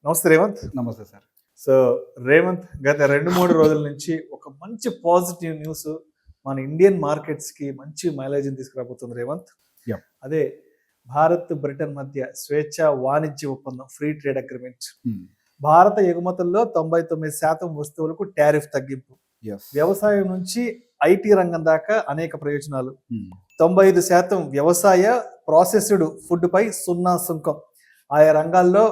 నమస్తే రేవంత్. నమస్తే sir. So Revanth, గత 2-3 రోజుల నుంచి ఒక మంచి పాజిటివ్ న్యూస్ మన ఇండియన్ మార్కెట్స్కి మంచి మైలేజ్ని తీసుకురాబోతుంది రేవంత్. Yep. అదే భారత్ బ్రిటన్ మధ్య స్వేచ్ఛ వాణిజ్య ఒప్పందం, ఫ్రీ ట్రేడ్ అగ్రిమెంట్. భారత ఎగుమతుల్లో 99% వస్తువులకు టారిఫ్ తగ్గింపు, వ్యవసాయం నుంచి ఐటీ రంగం దాకా అనేక ప్రయోజనాలు, 95% వ్యవసాయ ప్రాసెస్డ్ ఫుడ్ పై 0 సుంకం, ఆయా రంగాల్లో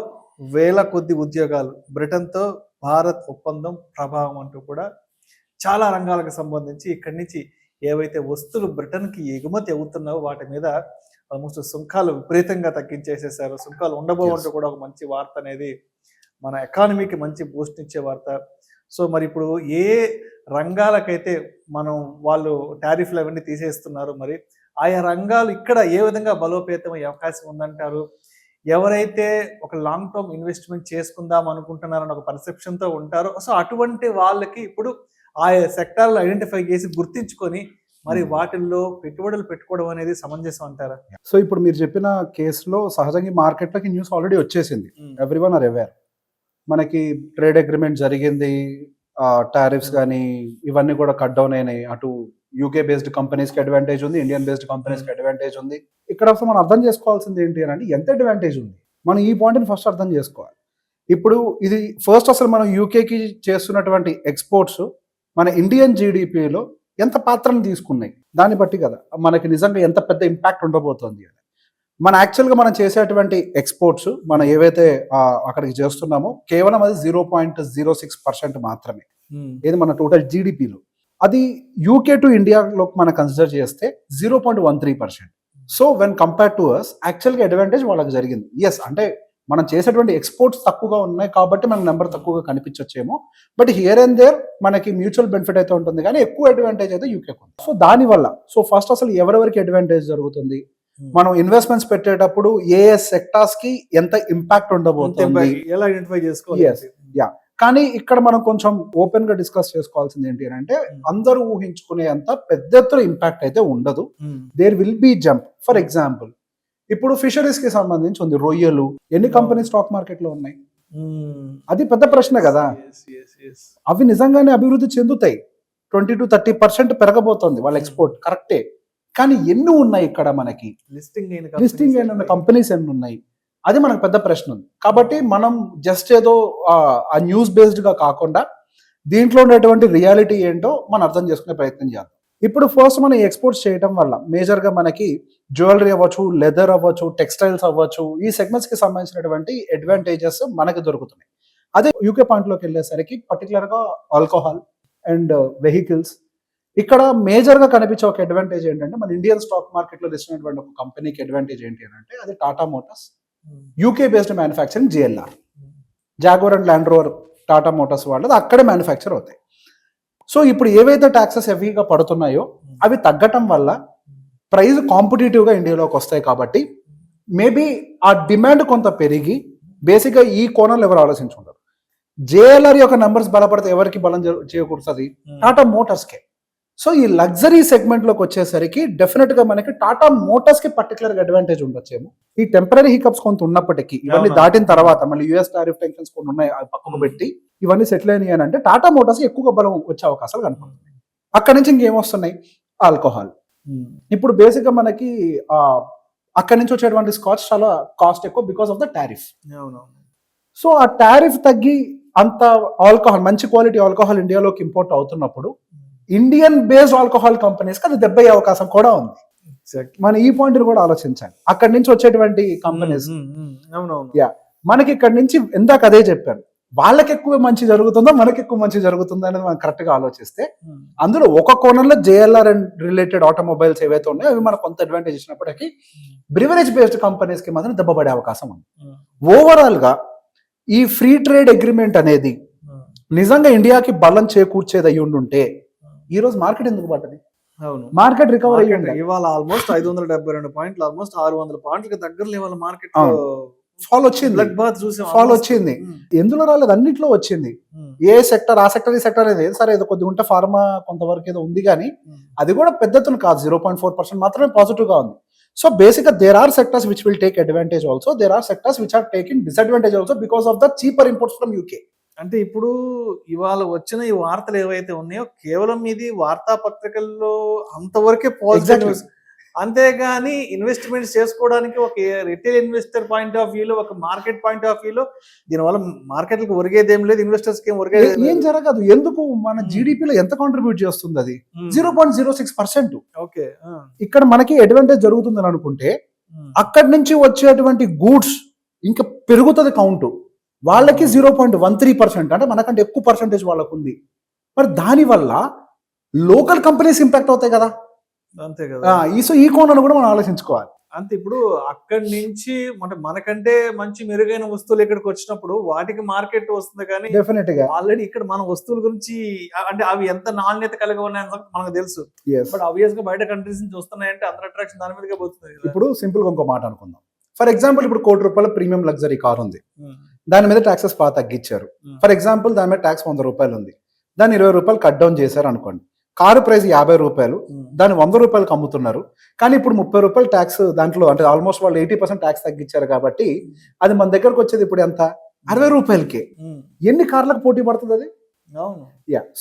వేల కొద్ది ఉద్యోగాలు, బ్రిటన్తో భారత్ ఒప్పందం ప్రభావం అంటూ కూడా చాలా రంగాలకు సంబంధించి ఇక్కడి నుంచి ఏవైతే వస్తువులు బ్రిటన్కి ఎగుమతి అవుతున్నావో వాటి మీద ఆల్మోస్ట్ సుంకాలు విపరీతంగా తగ్గించేసేసారు. సుంకాలు ఉండబోవంటూ కూడా ఒక మంచి వార్త అనేది మన ఎకానమీకి మంచి బూస్ట్ ఇచ్చే వార్త. సో మరి ఇప్పుడు ఏ రంగాలకైతే మనం వాళ్ళు టారిఫ్లు అవన్నీ తీసేస్తున్నారు, మరి ఆయా రంగాలు ఇక్కడ ఏ విధంగా బలోపేతం అయ్యే అవకాశం ఉందంటారు? ఎవరైతే ఒక లాంగ్ టర్మ్ ఇన్వెస్ట్మెంట్ చేసుకుందాం అనుకుంటున్నారని ఒక పర్సెప్షన్తో ఉంటారో, సో అటువంటి వాళ్ళకి ఇప్పుడు ఆయా సెక్టార్లు ఐడెంటిఫై చేసి గుర్తించుకొని మరి వాటిల్లో పెట్టుబడులు పెట్టుకోవడం అనేది సమంజసం అంటారా? సో ఇప్పుడు మీరు చెప్పిన కేసులో సహజంగా మార్కెట్లోకి న్యూస్ ఆల్రెడీ వచ్చేసింది. Everyone are aware. మనకి ట్రేడ్ అగ్రిమెంట్ జరిగింది, టారిఫ్స్ కానీ ఇవన్నీ కూడా కట్ డౌన్ అయినాయి. అటు యూకే బేస్డ్ కంపెనీస్కి అడ్వాంటేజ్ ఉంది, ఇండియన్ బేస్డ్ కంపెనీస్కి అడ్వాంటేజ్ ఉంది. ఇక్కడ అసలు మనం అర్థం చేసుకోవాల్సింది ఏంటి అని అంటే ఎంత అడ్వాంటేజ్ ఉంది, మనం ఈ పాయింట్ని ఫస్ట్ అర్థం చేసుకోవాలి. ఇప్పుడు ఇది ఫస్ట్ అసలు మనం యూకేకి చేస్తున్నటువంటి ఎక్స్పోర్ట్స్ మన ఇండియన్ జీడిపిలో ఎంత పాత్రను తీసుకున్నాయి, దాన్ని బట్టి కదా మనకి నిజంగా ఎంత పెద్ద ఇంపాక్ట్ ఉండబోతోంది అని. మన యాక్చువల్గా మనం చేసేటువంటి ఎక్స్పోర్ట్స్ మనం ఏవైతే అక్కడికి చేస్తున్నామో కేవలం అది 0.06% మాత్రమే, ఇది మన టోటల్ జీడిపిలో. అది యూకే టు ఇండియాలో మనం కన్సిడర్ చేస్తే 0.13%. So when compare to us యాక్చువల్గా అడ్వాంటేజ్ వాళ్ళకి జరిగింది. ఎస్, అంటే మనం చేసేటువంటి ఎక్స్పోర్ట్స్ తక్కువగా ఉన్నాయి కాబట్టి మనకు నెంబర్ తక్కువగా కనిపించచ్చేమో, బట్ హియర్ అండ్ దేర్ మనకి మ్యూచువల్ బెనిఫిట్ అయితే ఉంటుంది, కానీ ఎక్కువ అడ్వాంటేజ్ అయితే యూకేకి ఉంది. సో దానివల్ల ఫస్ట్ అసలు ఎవరెవరికి అడ్వాంటేజ్ జరుగుతుంది, మనం ఇన్వెస్ట్మెంట్స్ పెట్టేటప్పుడు ఏ సెక్టార్స్ కి ఎంత ఇంపాక్ట్ ఉండబోతుంది, ఎలా ఐడెంటిఫై చేసుకోవాలి. యా, కానీ ఇక్కడ మనం కొంచెం ఓపెన్ గా డిస్కస్ చేసుకోవాల్సింది ఏంటి అని అంటే అందరూ ఊహించుకునే అంత పెద్ద ఎత్తున ఇంపాక్ట్ అయితే ఉండదు. There will be jump. For example ఇప్పుడు ఫిషరీస్ కి సంబంధించి ఉంది, రొయ్యలు ఎన్ని కంపెనీ స్టాక్ మార్కెట్ లో ఉన్నాయి, అది పెద్ద ప్రశ్న కదా. అవి నిజంగానే అభివృద్ధి చెందుతాయి, 20-30% పెరగబోతోంది వాళ్ళ ఎక్స్పోర్ట్, కరెక్టే. కానీ ఎన్ని ఉన్నాయి ఇక్కడ మనకి లిస్టింగ్ అయిన కంపెనీస్ ఎన్ని ఉన్నాయి, అది మనకు పెద్ద ప్రశ్న ఉంది. కాబట్టి మనం జస్ట్ ఏదో ఆ న్యూస్ బేస్డ్ గా కాకుండా దీంట్లో ఉండేటువంటి రియాలిటీ ఏంటో మనం అర్థం చేసుకునే ప్రయత్నం చేద్దాం. ఇప్పుడు ఫస్ట్ మనం ఎక్స్పోర్ట్స్ చేయడం వల్ల మేజర్గా మనకి జ్యువెలరీ అవ్వచ్చు, లెదర్ అవ్వచ్చు, టెక్స్టైల్స్ అవ్వచ్చు, ఈ సెగ్మెంట్స్ కి సంబంధించినటువంటి అడ్వాంటేజెస్ మనకి దొరుకుతున్నాయి. అదే యూకే పాయింట్లోకి వెళ్ళేసరికి పర్టికులర్గా ఆల్కహాల్ అండ్ వెహికల్స్, ఇక్కడ మేజర్గా కనిపించే ఒక అడ్వాంటేజ్ ఏంటంటే మన ఇండియన్ స్టాక్ మార్కెట్లో లిస్ట్ అయినటువంటి ఒక కంపెనీకి అడ్వాంటేజ్ ఏంటి అని అంటే అది Tata Motors, UK based manufacturing JLR, jaguar and land rover Tata Motors వాళ్ళది అక్కడే మ్యానుఫ్యాక్చర్ అవుతాయి. సో ఇప్పుడు ఏవైతే ట్యాక్సెస్ హెవీగా పడుతున్నాయో అవి తగ్గటం వల్ల ప్రైస్ కాంపిటేటివ్గా ఇండియాలోకి వస్తాయి. కాబట్టి మేబీ ఆ డిమాండ్ కొంత పెరిగి బేసిక్గా ఈ కోణంలో ఎవరు ఆలోచించుకుంటారు, JLR యొక్క నెంబర్స్ బలపడితే ఎవరికి బలం చేకూరుతుంది, టాటా మోటార్స్కే. సో ఈ లగ్జరీ సెగ్మెంట్లోకి వచ్చేసరికి డెఫినెట్గా మనకి టాటా మోటార్స్కి పర్టికులర్గా అడ్వాంటేజ్ ఉండొచ్చేమో. ఈ టెంపరీ హికప్స్ కొంత ఉన్నప్పటికీ ఇవన్నీ దాటిన తర్వాత మళ్ళీ US టారిఫ్ టెన్షన్స్ కొన్ని ఉన్నాయి, అవి పక్కకు పెట్టి ఇవన్నీ సెటిల్ అయినాయి అని అంటే టాటా మోటార్స్ ఎక్కువగా బలం వచ్చే అవకాశాలు కనపడుతున్నాయి. అక్కడి నుంచి ఇంకేమొస్తున్నాయి, ఆల్కహాల్. ఇప్పుడు బేసిక్గా మనకి అక్కడి నుంచి వచ్చేటువంటి స్కాచ్ చాలా కాస్ట్ ఎక్కువ because of the tariff. So ఆ టారిఫ్ తగ్గి అంత ఆల్కహాల్, మంచి క్వాలిటీ ఆల్కహాల్ ఇండియాలోకి ఇంపోర్ట్ అవుతున్నప్పుడు ఇండియన్ బేస్డ్ ఆల్కహాల్ కంపెనీస్కి అది దెబ్బయ్యే అవకాశం కూడా ఉంది. మనం ఈ పాయింట్ కూడా ఆలోచించాలి. అక్కడి నుంచి వచ్చేటువంటి కంపెనీస్, యా, మనకి ఇక్కడ నుంచి ఇందాక అదే చెప్పాను, వాళ్ళకి ఎక్కువ మంచి జరుగుతుందో మనకి ఎక్కువ మంచి జరుగుతుందో అనేది మనం కరెక్ట్ గా ఆలోచిస్తే అందులో ఒక కోణంలో JLR అండ్ రిలేటెడ్ ఆటోమొబైల్స్ ఏవైతే ఉన్నాయో అవి మనకు కొంత అడ్వాంటేజ్ ఇచ్చినప్పటికీ బ్రివరేజ్ బేస్డ్ కంపెనీస్ కి మాత్రం దెబ్బపడే అవకాశం ఉంది. ఓవరాల్ గా ఈ ఫ్రీ ట్రేడ్ అగ్రిమెంట్ అనేది నిజంగా ఇండియాకి బలం చేకూర్చేది అయ్యి ఉండుంటే ఈ రోజు మార్కెట్ ఎందుకు పడ్డది? మార్కెట్ రికవర్ అయ్యింది. ఇవాళ ఆల్మోస్ట్ 572 పాయింట్లు, ఆల్మోస్ట్ 600 పాయింట్లకి దగ్గరలో ఇవాళ మార్కెట్ ఫాల్ వచ్చింది, ఫాల్ వచ్చింది. ఎందులో రాలేదు, అన్నిట్లో వచ్చింది. ఏ సెక్టర్ ఆ సెక్టర్ ఈ సెక్టర్ అనేది సరే ఏదో కొద్దిగా ఉంటే ఫార్మా కొంతవరకు ఏదో ఉంది, కానీ అది కూడా పెద్ద ఎత్తున కాదు, 0.4% మాత్రమే పాజిటివ్ గా ఉంది. So basically, there are sectors which will take advantage also. There are sectors which are taking disadvantage also because of the cheaper imports from UK. అంటే ఇప్పుడు ఇవాళ వచ్చిన ఈ వార్తలు ఏవైతే ఉన్నాయో కేవలం ఇది వార్తాపత్రికల్లో అంతవరకే పాజిటివ్ న్యూస్, అంతేగాని ఇన్వెస్ట్మెంట్స్ చేసుకోవడానికి ఒక రిటైల్ ఇన్వెస్టర్ పాయింట్ ఆఫ్ వ్యూలో, ఒక మార్కెట్ పాయింట్ ఆఫ్ వ్యూలో దీనివల్ల మార్కెట్లకు ఒరిగేది ఏం లేదు, ఇన్వెస్టర్స్ కి ఏం జరగదు. ఎందుకు? మన జీడిపిలో ఎంత కాంట్రిబ్యూట్ చేస్తుంది అది? 0.06%. ఓకే, ఇక్కడ మనకి అడ్వాంటేజ్ జరుగుతుందని అనుకుంటే అక్కడి నుంచి వచ్చేటువంటి గూడ్స్ ఇంకా పెరుగుతుంది కౌంట్. వాళ్ళకి 0.13%, అంటే మనకంటే ఎక్కువ పర్సెంటేజ్ వాళ్ళకు ఉంది. మరి దానివల్ల లోకల్ కంపెనీస్ ఇంపాక్ట్ అవుతాయి కదా. అంతే కదా. ఈ కోణాన్ని కూడా మనం ఆలోచించుకోవాలి. అంతే. ఇప్పుడు అక్కడి నుంచి అంటే మనకంటే మంచి మెరుగైన వస్తువులు ఇక్కడికి వచ్చినప్పుడు వాటికి మార్కెట్ వస్తుంది, కానీ డెఫినెట్ గా ఆల్రెడీ ఇక్కడ మన వస్తువుల గురించి అంటే అవి ఎంత నాణ్యత కలిగి ఉన్నాయని మనకు తెలుసు. బట్ ఆబ్వియస్ గా బయట కంట్రీస్ నుంచి వస్తున్నాయంటే అందరి అట్రాక్షన్ దాని మీదగా పోతుంది. ఇప్పుడు సింపుల్ గా ఇంకో మాట అనుకుందాం. ఫర్ ఎగ్జాంపుల్, ఇప్పుడు ₹1,00,00,000 ప్రీమియం లగ్జరీ కార్ ఉంది, దాని మీద ట్యాక్సెస్ బాగా తగ్గించారు. ఫర్ ఎగ్జాంపుల్, దాని మీద ట్యాక్స్ ₹100 ఉంది, దాన్ని ₹20 కట్ డౌన్ చేశారు అనుకోండి. కారు ప్రైస్ ₹50, దాన్ని ₹100 అమ్ముతున్నారు. కానీ ఇప్పుడు ₹30 ట్యాక్స్ దాంట్లో, అంటే ఆల్మోస్ట్ వాళ్ళు 80% ట్యాక్స్ తగ్గించారు కాబట్టి అది మన దగ్గరకు వచ్చేది ఇప్పుడు ఎంత? ₹60కే. ఎన్ని కార్లకు పోటీ పడుతుంది అది?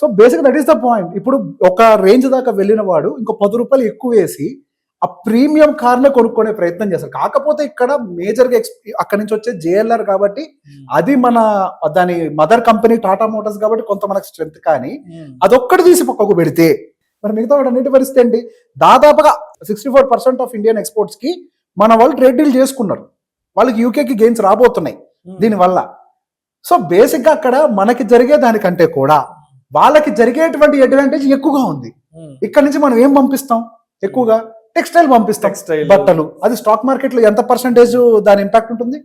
So basic that is the point. ఇప్పుడు ఒక రేంజ్ దాకా వెళ్ళిన వాడు ఇంకో ₹10 ఎక్కువ వేసి ఆ ప్రీమియం కార్నే కొనుక్కునే ప్రయత్నం చేస్తారు. కాకపోతే ఇక్కడ మేజర్ గా అక్కడి నుంచి వచ్చే JLR కాబట్టి అది మన దాని మదర్ కంపెనీ టాటా మోటార్స్ కాబట్టి కొంత మనకు స్ట్రెంత్, కానీ అదొక్కటి తీసి పక్కకు పెడితే మరి మిగతా వాడు అన్నిటి పరిస్థితి ఏంటి? దాదాపుగా 64% ఆఫ్ ఇండియన్ ఎక్స్పోర్ట్స్ కి మన వాళ్ళు ట్రేడ్ డీల్ చేసుకున్నారు. వాళ్ళకి యూకేకి గెయిన్స్ రాబోతున్నాయి దీనివల్ల. సో బేసిక్ గా అక్కడ మనకి జరిగే దానికంటే కూడా వాళ్ళకి జరిగేటువంటి అడ్వాంటేజ్ ఎక్కువగా ఉంది. ఇక్కడ నుంచి మనం ఏం పంపిస్తాం? ఎక్కువగా టెక్స్టైల్ పంపిస్తాం, బట్టలు. అది స్టాక్ మార్కెట్ లో ఎంత పర్సెంటేజ్ దాని ఇంపాక్ట్ ఉంటుంది?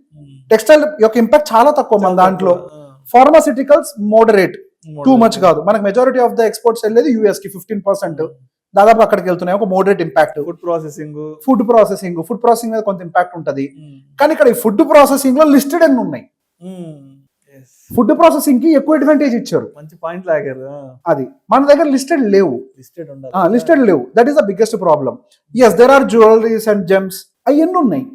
టెక్స్టైల్ యొక్క ఇంపాక్ట్ చాలా తక్కువ మన దాంట్లో. ఫార్మాసిటికల్స్ మోడరేట్, టూ మచ్ కాదు. మనకి మెజారిటీ ఆఫ్ ద ఎక్స్పోర్ట్స్ వెళ్ళేది US కి 15%, దాదాపు అక్కడికి వెళ్తున్నాయి. ఒక మోడరేట్ ఇంపాక్ట్. ఫుడ్ ప్రాసెసింగ్ మీద కొంత ఇంపాక్ట్ ఉంటుంది. కానీ ఇక్కడ ఈ ఫుడ్ ప్రాసెసింగ్ లో లిస్టెడ్ అన్ని ఉన్నాయి. ఫుడ్ ప్రాసెసింగ్ కి ఎక్కువ అడ్వాంటేజ్ ఇచ్చారు. మంచి పాయింట్ లాగారు. అది మన దగ్గర లిస్టెడ్ లేవు. That is the biggest problem. Yes, there are jewelleries and gems, అవన్నీ ఉన్నాయి.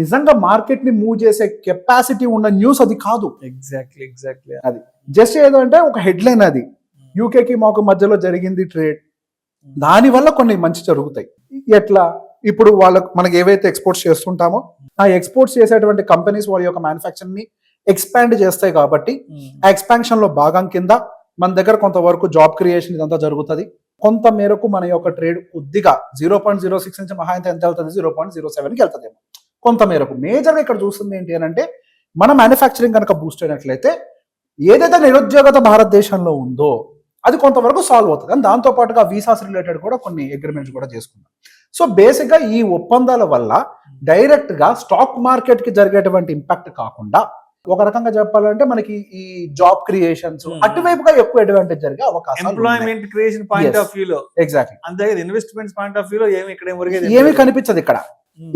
నిజంగా మార్కెట్ ని మూవ్ చేసే కెపాసిటీ ఉన్న న్యూస్ అది కాదు. ఎగ్జాక్ట్లీ. అది జస్ట్ ఏదో అంటే ఒక హెడ్లైన్. అది యూకేకి మాకు మధ్యలో జరిగింది ట్రేడ్, దాని వల్ల కొన్ని మంచి జరుగుతాయి. ఎట్లా? ఇప్పుడు మనకి ఏవైతే ఎక్స్పోర్ట్స్ చేస్తుంటామో ఆ ఎక్స్పోర్ట్స్ చేసేటువంటి కంపెనీస్ వాళ్ళ యొక్క మ్యానుఫ్యాక్చరింగ్ ని ఎక్స్పాండ్ చేస్తాయి కాబట్టి ఆ ఎక్స్పాన్షన్ లో భాగం కింద మన దగ్గర కొంతవరకు జాబ్ క్రియేషన్ ఇదంతా జరుగుతుంది. కొంత మేరకు మన యొక్క ట్రేడ్ కొద్దిగా 0.06 నుంచి మహా ఎంత వెళ్తుంది? 0.07కి వెళ్తుందేమో కొంత మేరకు. మేజర్ గా ఇక్కడ చూస్తుంది ఏంటి అని అంటే, మన మ్యానుఫ్యాక్చరింగ్ కనుక బూస్ట్ అయినట్లయితే ఏదైతే నిరుద్యోగత భారతదేశంలో ఉందో అది కొంతవరకు సాల్వ్ అవుతుంది. కానీ దాంతో పాటుగా వీసాస్ రిలేటెడ్ కూడా కొన్ని అగ్రిమెంట్స్ కూడా చేసుకున్నాం. సో బేసిక్ గా ఈ ఒప్పందాల వల్ల డైరెక్ట్ గా స్టాక్ మార్కెట్ కి జరిగేటువంటి ఇంపాక్ట్ కాకుండా, ఒక రకంగా చెప్పాలంటే మనకి ఈ జాబ్ క్రియేషన్స్ అటువైపుగా ఎక్కువ అడ్వాంటేజ్ జరిగే అవకాశం, employment creation point of view లో. ఎగ్జాక్ట్లీ. అంతే, ఇన్వెస్ట్మెంట్స్ పాయింట్ ఆఫ్ వ్యూ లో ఏమీ కనిపించదు ఇక్కడ.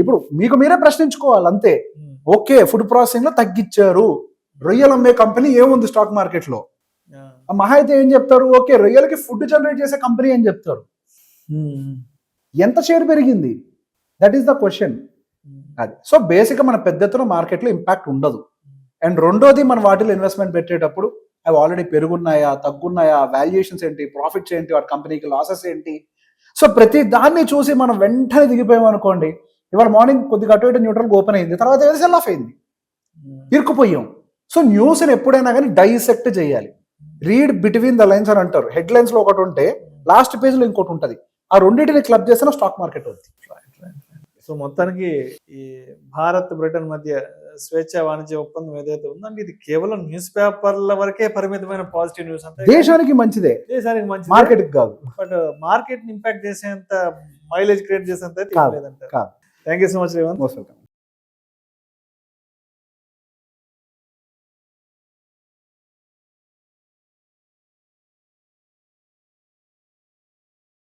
ఇప్పుడు మీకు మీరే ప్రశ్నించుకోవాలి అంతే. ఓకే, ఫుడ్ ప్రాసెసింగ్ లో తగ్గించారు, రొయ్యలు అమ్మే కంపెనీ ఏముంది స్టాక్ మార్కెట్ లో? మహా అయితే ఏం చెప్తారు? ఓకే, రొయ్యలకి ఫుడ్ జనరేట్ చేసే కంపెనీ అని చెప్తారు. ఎంత షేర్ పెరిగింది? That is the question. అది. సో బేసిక్ గా మన పెద్ద ఎత్తున మార్కెట్ లో ఇంపాక్ట్ ఉండదు. అండ్ రెండోది, మన వాటిలో ఇన్వెస్ట్మెంట్ పెట్టేటప్పుడు అవి ఆల్రెడీ పెరుగున్నాయా, తగ్గున్నాయా, వాల్యుయేషన్స్ ఏంటి, ప్రాఫిట్స్ ఏంటి, వాటి కంపెనీకి లాసెస్ ఏంటి. సో ప్రతి దాన్ని చూసి మనం వెంటనే దిగిపోయాం అనుకోండి, ఇవాళ మార్నింగ్ కొద్దిగా అటు ఇటు న్యూట్రల్ ఓపెన్ అయింది, తర్వాత ఏదో సెల్ ఆఫ్ అయింది, ఇరుక్కుపోయాం. సో న్యూస్ని ఎప్పుడైనా కానీ డైసెక్ట్ చేయాలి. రీడ్ బిట్వీన్ ద లైన్స్ అని అంటారు. హెడ్ లైన్స్ లో ఒకటి ఉంటే లాస్ట్ పేజ్ లో ఇంకోటి ఉంటుంది. ఆ రెండింటిని క్లబ్ చేసిన స్టాక్ మార్కెట్ అవుతుంది. సో మొత్తానికి ఈ భారత్ బ్రిటన్ మధ్య స్వేచ్ఛ వాణిజ్య ఒప్పందం ఏదైతే ఉందంటే ఇది కేవలం న్యూస్ పేపర్ల వరకే పరిమితమైన పాజిటివ్ న్యూస్. అంటే దేశానికి మంచిదే, దేశానికి మంచిది, మార్కెట్ కాదు. బట్ మార్కెట్ ని ఇంపాక్ట్ చేసేంత, మైలేజ్ క్రియేట్ చేసేంత లేదంట. Thank you so much Revanth.